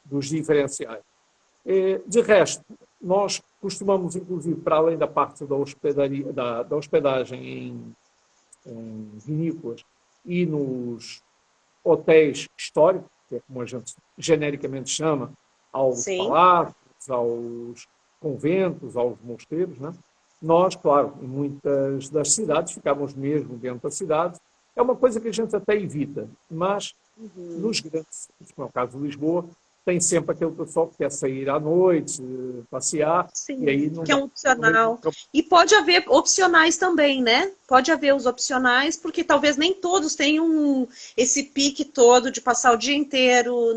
dos diferenciais. De resto, nós costumamos, inclusive, para além da parte da hospedagem em vinícolas e nos hotéis históricos, que é como a gente genericamente chama, aos Sim. palácios, aos conventos, aos mosteiros, né? Nós, claro, em muitas das cidades, ficamos mesmo dentro da cidade. É uma coisa que a gente até evita, mas Uhum. nos grandes centros, como é o caso de Lisboa, tem sempre aquele pessoal que quer sair à noite, passear, e Sim, aí não que é dá um no meio do opcional. campo. E pode haver opcionais também, né? Pode haver os opcionais, porque talvez nem todos tenham esse pique todo de passar o dia inteiro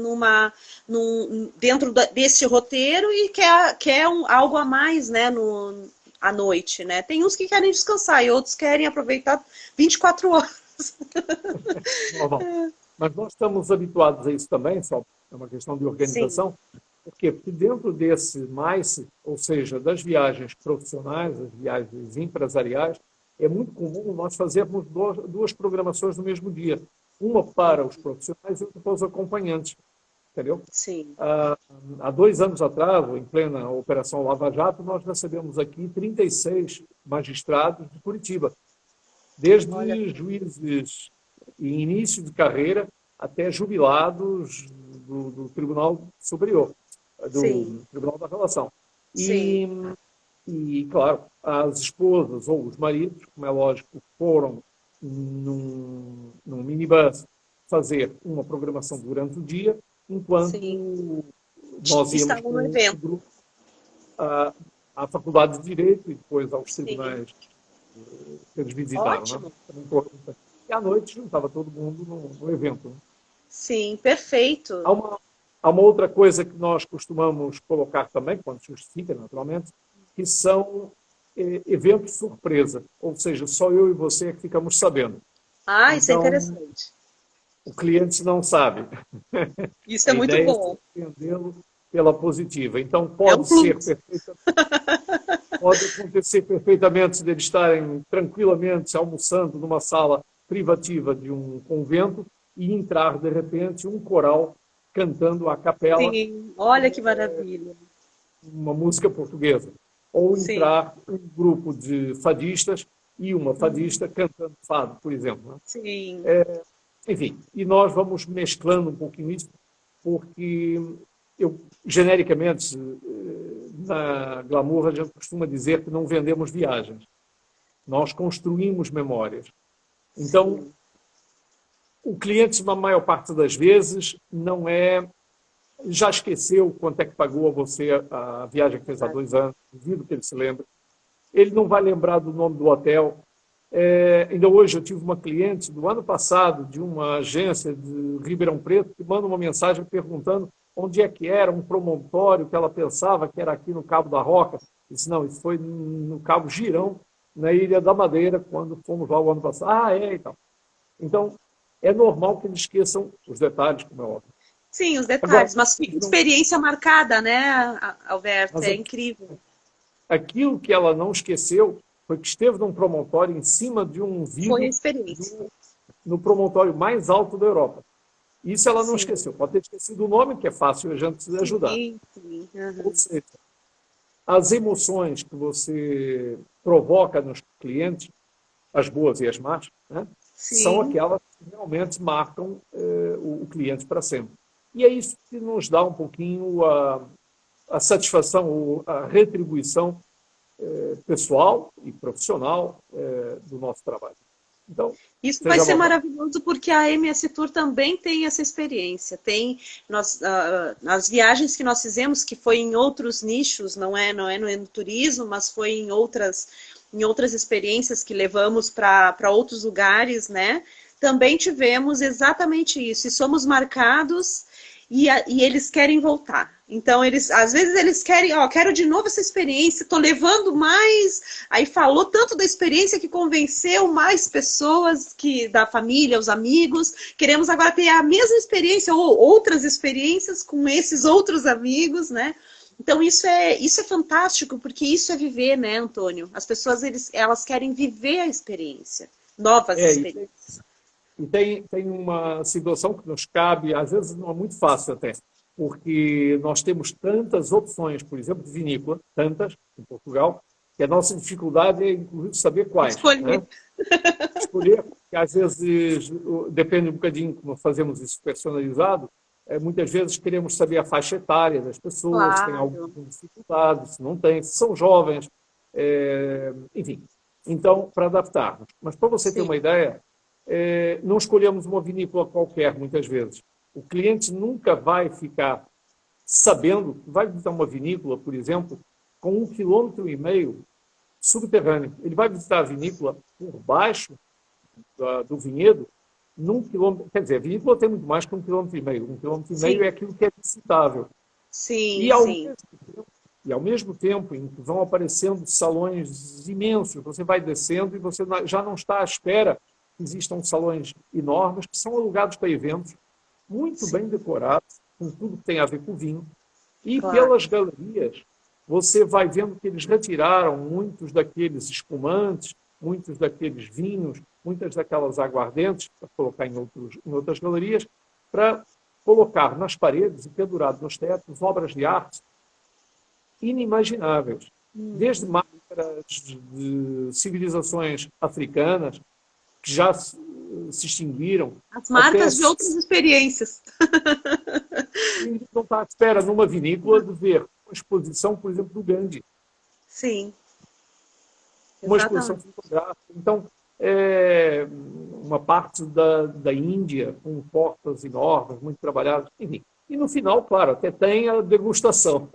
dentro desse roteiro e quer algo a mais, né, à noite, né? Tem uns que querem descansar e outros querem aproveitar 24 horas. Normal. Mas nós estamos habituados a isso também, só é uma questão de Sim, organização. Por quê? Porque dentro desse MICE, ou seja, das viagens profissionais, as viagens empresariais, é muito comum nós fazermos 2 programações no mesmo dia. Uma para os profissionais e outra para os acompanhantes. Entendeu? sim. Há 2 anos atrás, em plena Operação Lava Jato, nós recebemos aqui 36 magistrados de Curitiba, Olha, desde juízes em início de carreira até jubilados do Tribunal Superior, sim, do Tribunal da Relação. sim, E, claro, as esposas ou os maridos, como é lógico, foram num minibus fazer uma programação durante o dia, sim. enquanto nós íamos Estavam com no o evento. grupo à Faculdade de Direito e depois aos Sim. tribunais que eles visitaram. Né? Ótimo. E à noite juntava todo mundo no evento. Né? Sim, perfeito. Há uma outra coisa que nós costumamos colocar também, quando se justifica, naturalmente, que são eventos surpresa. Ou seja, só eu e você é que ficamos sabendo. Ah, isso é Então, interessante. o cliente não sabe. Isso é A muito ideia é bom. surpreendê-lo pela positiva. Então, É um plus. pode acontecer perfeitamente deles estarem tranquilamente almoçando numa sala privativa de um convento e entrar, de repente, um coral cantando a capela Sim, olha que maravilha. uma música portuguesa. Ou Sim, entrar um grupo de fadistas e uma fadista cantando fado, por exemplo. Né? sim, Enfim, e nós vamos mesclando um pouquinho isso, porque eu, genericamente, na Glamour, a gente costuma dizer que não vendemos viagens. Nós construímos memórias. Então, sim. o cliente, na maior parte das vezes, não é. Já esqueceu quanto é que pagou a você a viagem que fez há 2 anos, duvido que ele se lembre. Ele não vai lembrar do nome do hotel. Ainda hoje eu tive uma cliente do ano passado, de uma agência de Ribeirão Preto, que manda uma mensagem perguntando onde é que era um promontório que ela pensava que era aqui no Cabo da Roca. Eu disse, não, isso foi no Cabo Girão, na Ilha da Madeira, quando fomos lá o ano passado. Ah, é, e tal. Então, é normal que eles esqueçam os detalhes, como é óbvio. Sim, os Agora, detalhes, mas fica experiência marcada, né, Alberto? mas É incrível. aquilo que ela não esqueceu foi que esteve num promontório em cima de um Foi a vidro experiência. no promontório mais alto da Europa. Isso ela não Sim, esqueceu. Pode ter esquecido o nome, que é fácil a gente se ajudar. sim, sim. Ou Aham. seja, as emoções que você provoca nos clientes, as boas e as más, né, são Sim, aquelas que realmente marcam o cliente para sempre. E é isso que nos dá um pouquinho a satisfação, a retribuição pessoal e profissional do nosso trabalho. Então, isso vai seja à ser vontade. maravilhoso porque a MS Tour também tem essa experiência. Tem as viagens que nós fizemos, que foi em outros nichos, não é no turismo, mas foi em outras experiências que levamos para outros lugares, né? Também tivemos exatamente isso. E somos marcados e eles querem voltar. Então, às vezes eles querem, ó, quero de novo essa experiência, tô levando mais. Aí falou tanto da experiência que convenceu mais pessoas da família, os amigos. Queremos agora ter a mesma experiência ou outras experiências com esses outros amigos, né? Então isso é fantástico, porque isso é viver, né, Antônio? As pessoas elas querem viver a experiência, novas É, experiências. e tem uma situação que nos cabe, às vezes não é muito fácil até, porque nós temos tantas opções, por exemplo, de vinícola, tantas, em Portugal, que a nossa dificuldade é, inclusive, saber quais. Escolher. Né? Escolher, que às vezes depende um bocadinho como fazemos isso personalizado, muitas vezes queremos saber a faixa etária das pessoas, se tem Claro. alguma dificuldade, se não tem, se são jovens, enfim. Então, para adaptarmos. Mas para você ter Sim. uma ideia, não escolhemos uma vinícola qualquer, muitas vezes. O cliente nunca vai ficar sabendo que vai visitar uma vinícola, por exemplo, com 1,5 km subterrâneo. Ele vai visitar a vinícola por baixo do vinhedo, num quilômetro. Quer dizer, a vinícola tem muito mais que 1,5 km. 1,5 km é Sim. aquilo que é visitável. Sim, E ao sim. mesmo tempo, e ao mesmo tempo em que vão aparecendo salões imensos, você vai descendo e você já não está à espera que existam salões enormes que são alugados para eventos, muito bem Sim, decorados, com tudo que tem a ver com o vinho. E claro. pelas galerias, você vai vendo que eles retiraram muitos daqueles espumantes, muitos daqueles vinhos, muitas daquelas aguardentes, para colocar em outras galerias, para colocar nas paredes e pendurado nos tetos obras de arte inimagináveis. Desde Uhum. máscaras de civilizações africanas, que já se extinguiram, As até marcas de outras experiências. não está à espera numa vinícola de ver uma exposição, por exemplo, do Gandhi, Sim, uma exposição exatamente. fotográfica. Então, uma parte da Índia, com portas enormes, muito trabalhadas, enfim. E no final, claro, até tem a degustação.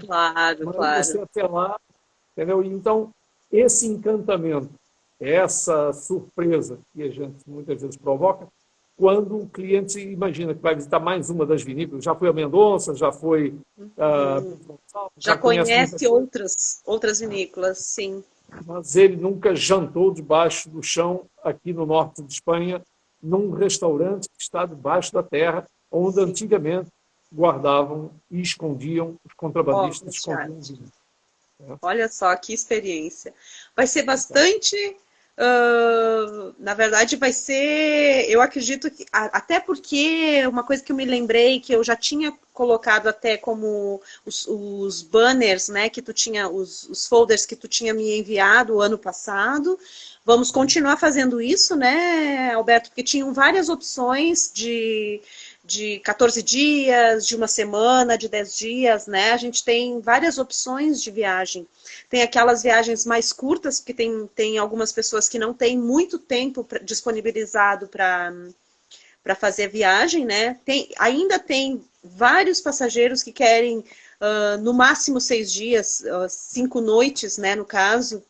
Claro, Mas você claro. até lá, entendeu? Então, esse encantamento, essa surpresa que a gente muitas vezes provoca, quando o cliente imagina que vai visitar mais uma das vinícolas, já foi a Mendonça, já foi a Hum. Já já conhece muita conhece coisa, outras vinícolas, sim. mas ele nunca jantou debaixo do chão aqui no norte de Espanha, num restaurante que está debaixo da terra, onde Sim. antigamente guardavam e escondiam, os contrabandistas Olha, escondiam Tiago, os vinhos. Né? olha só que experiência. Vai ser Então, bastante. Na verdade, vai ser. Eu acredito que. Até porque uma coisa que eu me lembrei, que eu já tinha colocado até como os banners, né? Que tu tinha, os folders que tu tinha me enviado o ano passado. Vamos continuar fazendo isso, né, Alberto? Porque tinham várias opções de 14 dias, de uma semana, de 10 dias, né? A gente tem várias opções de viagem. Tem aquelas viagens mais curtas, porque tem algumas pessoas que não têm muito tempo disponibilizado para fazer a viagem, né? Ainda tem vários passageiros que querem, no máximo 6 dias, 5 noites, né, no caso,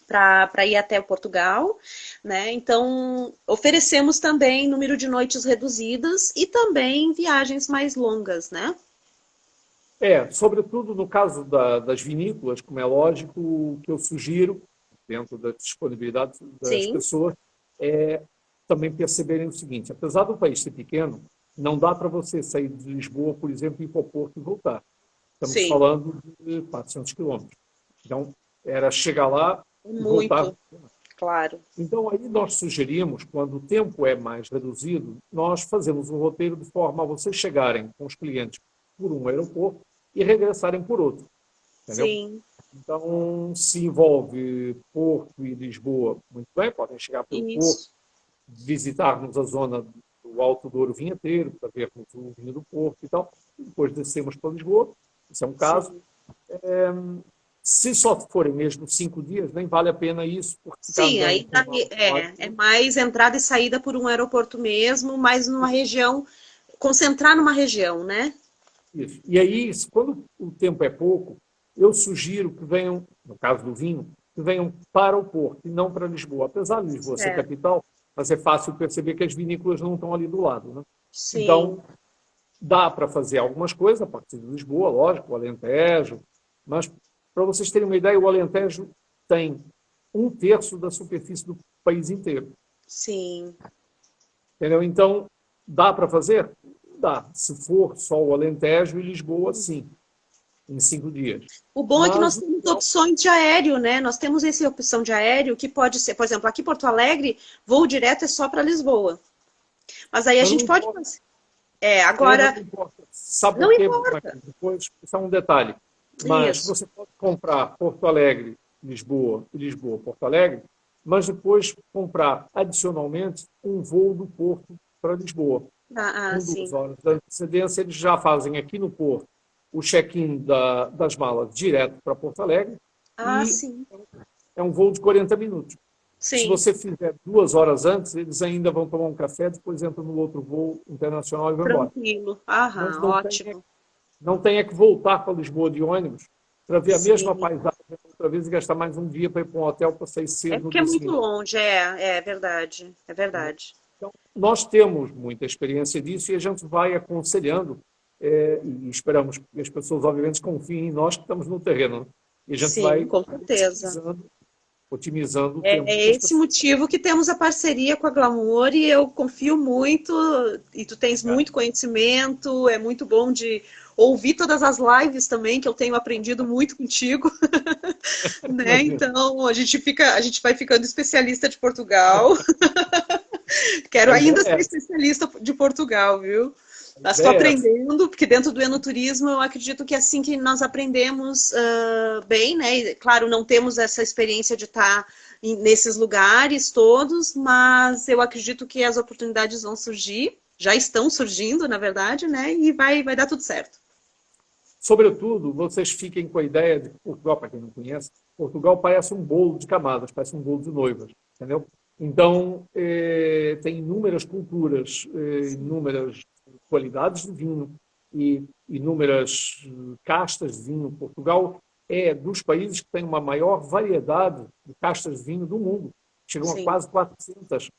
para ir até Portugal, né? Então, oferecemos também número de noites reduzidas e também viagens mais longas, né? Sobretudo no caso das vinícolas, como é lógico, o que eu sugiro, dentro da disponibilidade das Sim, pessoas, é também perceberem o seguinte: apesar do país ser pequeno, não dá para você sair de Lisboa, por exemplo, ir para o Porto e voltar. Estamos sim, falando de 400 quilômetros. Então, era chegar lá e voltar. muito, claro. Então, aí nós sugerimos, quando o tempo é mais reduzido, nós fazemos um roteiro de forma a vocês chegarem com os clientes por um aeroporto e regressarem por outro, entendeu? Sim, Então, se envolve Porto e Lisboa, muito bem, podem chegar pelo Porto, isso, visitarmos a zona do Alto Douro Vinheteiro, para vermos o vinho do Porto e tal, e depois descemos para Lisboa, isso é um caso. sim. Se só forem mesmo 5 dias, nem vale a pena isso, porque ficar Sim, andando aí por uma é mais entrada e saída por um aeroporto mesmo, mas numa região, concentrar numa região, né? isso. E aí, quando o tempo é pouco, eu sugiro que venham, no caso do vinho, que venham para o Porto e não para Lisboa. Apesar de Lisboa ser Certo. capital, mas é fácil perceber que as vinícolas não estão ali do lado, né? Sim, Então, dá para fazer algumas coisas a partir de Lisboa, lógico, o Alentejo, mas para vocês terem uma ideia, o Alentejo tem 1/3 da superfície do país inteiro. sim. Entendeu? Então, dá para fazer? Dá. Se for só o Alentejo e Lisboa, sim, em 5 dias. O bom é que nós Mas temos opções de aéreo, né? Nós temos essa opção de aéreo que pode ser, por exemplo, aqui em Porto Alegre, voo direto é só para Lisboa. Mas aí a não gente pode importa. fazer. Não Agora, importa. Sabe não por quê? importa. Depois, isso é um detalhe. Mas Isso. você pode comprar Porto Alegre, Lisboa e Lisboa, Porto Alegre, mas depois comprar adicionalmente um voo do Porto para Lisboa. Com duas Sim. horas de antecedência, eles já fazem aqui no Porto o check-in das malas direto para Porto Alegre e Sim. é um voo de 40 minutos. Se Sim. você fizer 2 horas antes, eles ainda vão tomar um café, depois entram no outro voo internacional e vão embora. Tranquilo. Mas Aham, ótimo. não tem é que voltar para Lisboa de ônibus para ver a mesma Sim. paisagem outra vez e gastar mais um dia para ir para um hotel para sair É cedo no porque é dia muito seguinte. longe, é verdade. É verdade. Então, nós temos muita experiência disso e a gente vai aconselhando e esperamos que as pessoas, obviamente, confiem em nós que estamos no terreno. Né? E a gente Sim, vai com certeza. otimizando o tempo É das esse pessoas. motivo que temos a parceria com a Glamour e eu confio muito, e tu tens muito conhecimento, é muito bom de ouvir todas as lives também, que eu tenho aprendido muito contigo, né? Imagina. Então a gente vai ficando especialista de Portugal. Quero A ideia ainda é ser especialista de Portugal, viu? A Mas estou ideia é essa. aprendendo, porque dentro do enoturismo eu acredito que é assim que nós aprendemos bem, né? E, claro, não temos essa experiência de estar nesses lugares todos, mas eu acredito que as oportunidades vão surgir, já estão surgindo, na verdade, né? E vai dar tudo certo. Sobretudo, vocês fiquem com a ideia de que Portugal, para quem não conhece, Portugal parece um bolo de camadas, parece um bolo de noivas, entendeu? Então, tem inúmeras culturas, inúmeras qualidades de vinho e inúmeras castas de vinho. Portugal é dos países que tem uma maior variedade de castas de vinho do mundo. Chegam a Sim, quase 400.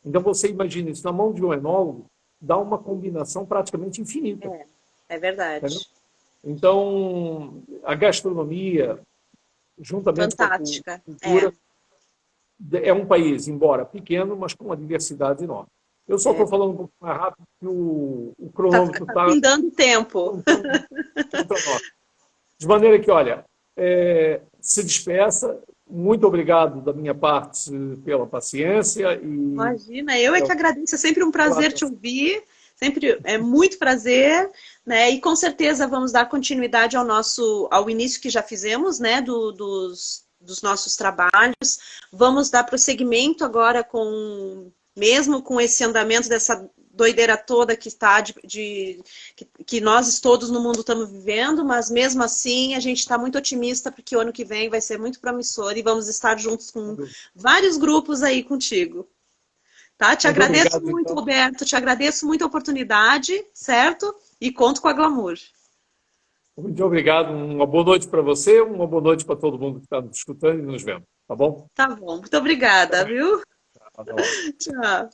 Então, você imagina isso na mão de um enólogo, dá uma combinação praticamente infinita. é verdade. Entendeu? Então, a gastronomia, juntamente com a Fantástica. cultura, é um país, embora pequeno, mas com uma diversidade enorme. Eu só estou falando um pouco mais rápido que o cronômetro Tá está findando tempo. contra nós. De maneira que, olha, se despeça muito obrigado da minha parte pela paciência. Imagina, eu é que agradeço, é sempre um prazer te ouvir, sempre é muito prazer, né? E com certeza vamos dar continuidade ao início que já fizemos, né? Dos nossos trabalhos. Vamos dar prosseguimento agora mesmo com esse andamento dessa doideira toda que está que nós todos no mundo estamos vivendo, mas mesmo assim a gente está muito otimista porque o ano que vem vai ser muito promissor e vamos estar juntos com vários grupos aí contigo. Tá? Te agradeço muito, então, Roberto, te agradeço muito a oportunidade, certo? E conto com a Glamour. Muito obrigado, uma boa noite para você, uma boa noite para todo mundo que está nos escutando e nos vendo, tá bom? Tá bom, muito obrigada, viu? Tá bom. Tchau.